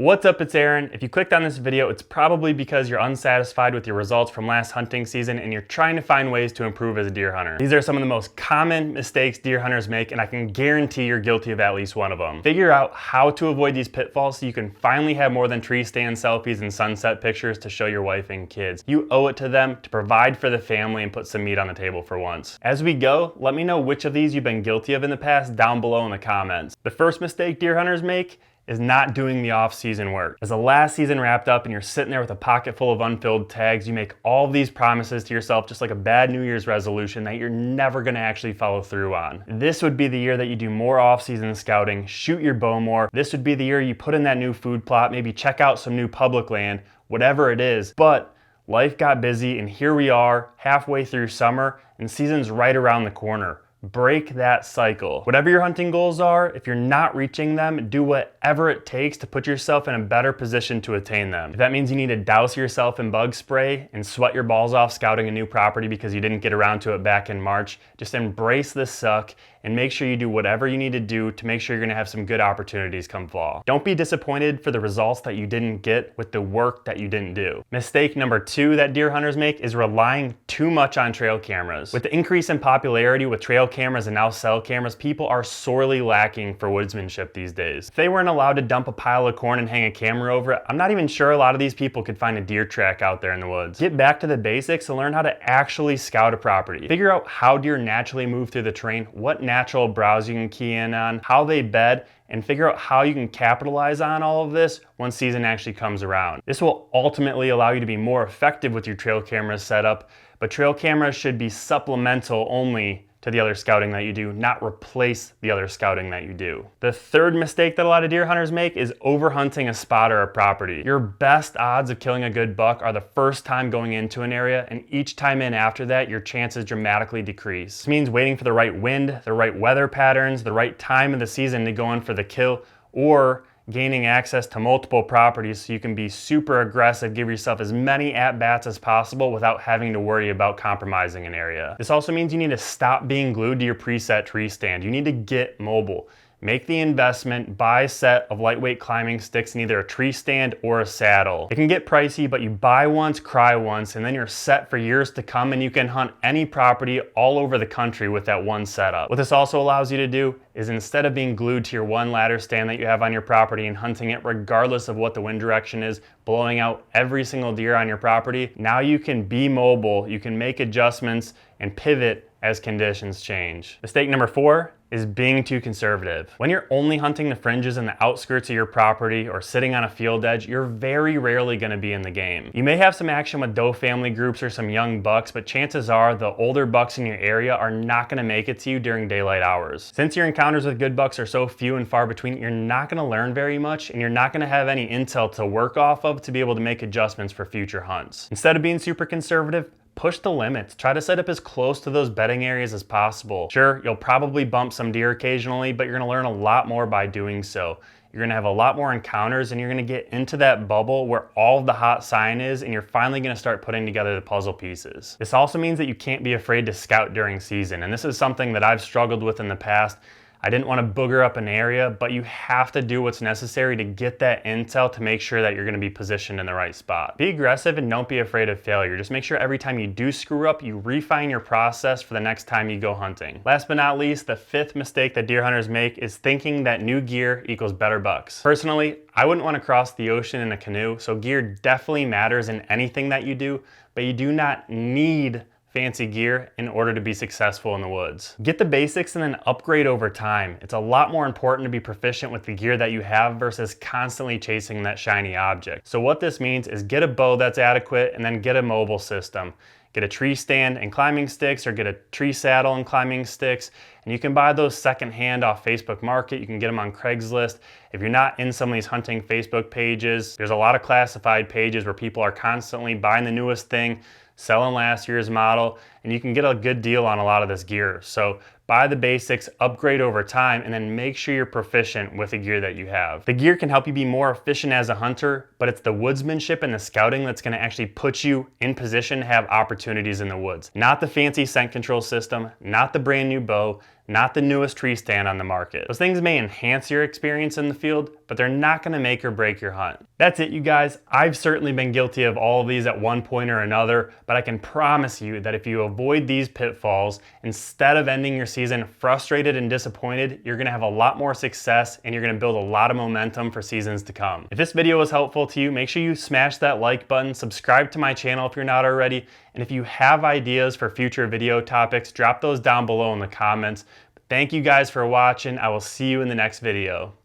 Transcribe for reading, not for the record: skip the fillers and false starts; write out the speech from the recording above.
What's up, it's Aaron. If you clicked on this video, it's probably because you're unsatisfied with your results from last hunting season and you're trying to find ways to improve as a deer hunter. These are some of the most common mistakes deer hunters make, and I can guarantee you're guilty of at least one of them. Figure out how to avoid these pitfalls so you can finally have more than tree stand selfies and sunset pictures to show your wife and kids. You owe it to them to provide for the family and put some meat on the table for once. As we go, let me know which of these you've been guilty of in the past down below in the comments. The first mistake deer hunters make is not doing the off-season work. As the last season wrapped up and you're sitting there with a pocket full of unfilled tags, you make all of these promises to yourself just like a bad New Year's resolution that you're never gonna actually follow through on. This would be the year that you do more off-season scouting, shoot your bow more. This would be the year you put in that new food plot, maybe check out some new public land, whatever it is. But life got busy and here we are halfway through summer and season's right around the corner. Break that cycle. Whatever your hunting goals are, if you're not reaching them, do whatever it takes to put yourself in a better position to attain them. If that means you need to douse yourself in bug spray and sweat your balls off scouting a new property because you didn't get around to it back in March, just embrace the suck and make sure you do whatever you need to do to make sure you're gonna have some good opportunities come fall. Don't be disappointed for the results that you didn't get with the work that you didn't do. Mistake number 2 that deer hunters make is relying too much on trail cameras. With the increase in popularity with trail cameras and now cell cameras, people are sorely lacking for woodsmanship these days. If they weren't allowed to dump a pile of corn and hang a camera over it, I'm not even sure a lot of these people could find a deer track out there in the woods. Get back to the basics and learn how to actually scout a property. Figure out how deer naturally move through the terrain, what natural browse you can key in on, how they bed, and figure out how you can capitalize on all of this when season actually comes around. This will ultimately allow you to be more effective with your trail camera setup, but trail cameras should be supplemental only to the other scouting that you do, not replace the other scouting that you do. The third mistake that a lot of deer hunters make is overhunting a spot or a property. Your best odds of killing a good buck are the first time going into an area, and each time in after that, your chances dramatically decrease. This means waiting for the right wind, the right weather patterns, the right time of the season to go in for the kill, or gaining access to multiple properties so you can be super aggressive, give yourself as many at-bats as possible without having to worry about compromising an area. This also means you need to stop being glued to your preset tree stand. You need to get mobile. Make the investment, buy a set of lightweight climbing sticks in either a tree stand or a saddle. It can get pricey, but you buy once, cry once, and then you're set for years to come and you can hunt any property all over the country with that one setup. What this also allows you to do is instead of being glued to your one ladder stand that you have on your property and hunting it regardless of what the wind direction is, blowing out every single deer on your property, now you can be mobile, you can make adjustments and pivot as conditions change. Mistake number 4 is being too conservative. When you're only hunting the fringes and the outskirts of your property or sitting on a field edge, you're very rarely gonna be in the game. You may have some action with doe family groups or some young bucks, but chances are the older bucks in your area are not gonna make it to you during daylight hours. Since your encounters with good bucks are so few and far between, you're not gonna learn very much and you're not gonna have any intel to work off of to be able to make adjustments for future hunts. Instead of being super conservative, push the limits. Try to set up as close to those bedding areas as possible. Sure, you'll probably bump some deer occasionally, but you're gonna learn a lot more by doing so. You're gonna have a lot more encounters and you're gonna get into that bubble where all of the hot sign is and you're finally gonna start putting together the puzzle pieces. This also means that you can't be afraid to scout during season, and this is something that I've struggled with in the past. I didn't want to booger up an area, but you have to do what's necessary to get that intel to make sure that you're going to be positioned in the right spot. Be aggressive and don't be afraid of failure. Just make sure every time you do screw up, you refine your process for the next time you go hunting. Last but not least, the 5th mistake that deer hunters make is thinking that new gear equals better bucks. Personally, I wouldn't want to cross the ocean in a canoe, so gear definitely matters in anything that you do, but you do not need fancy gear in order to be successful in the woods. Get the basics and then upgrade over time. It's a lot more important to be proficient with the gear that you have versus constantly chasing that shiny object. So what this means is get a bow that's adequate and then get a mobile system. Get a tree stand and climbing sticks or get a tree saddle and climbing sticks. And you can buy those secondhand off Facebook Market. You can get them on Craigslist. If you're not in some of these hunting Facebook pages, there's a lot of classified pages where people are constantly buying the newest thing, selling last year's model, and you can get a good deal on a lot of this gear. So buy the basics, upgrade over time, and then make sure you're proficient with the gear that you have. The gear can help you be more efficient as a hunter, but it's the woodsmanship and the scouting that's gonna actually put you in position to have opportunities in the woods. Not the fancy scent control system, not the brand new bow, not the newest tree stand on the market. Those things may enhance your experience in the field, but they're not gonna make or break your hunt. That's it, you guys. I've certainly been guilty of all of these at one point or another, but I can promise you that if you avoid these pitfalls, instead of ending your season frustrated and disappointed, you're gonna have a lot more success and you're gonna build a lot of momentum for seasons to come. If this video was helpful to you, make sure you smash that like button, subscribe to my channel if you're not already, and if you have ideas for future video topics, drop those down below in the comments. Thank you guys for watching. I will see you in the next video.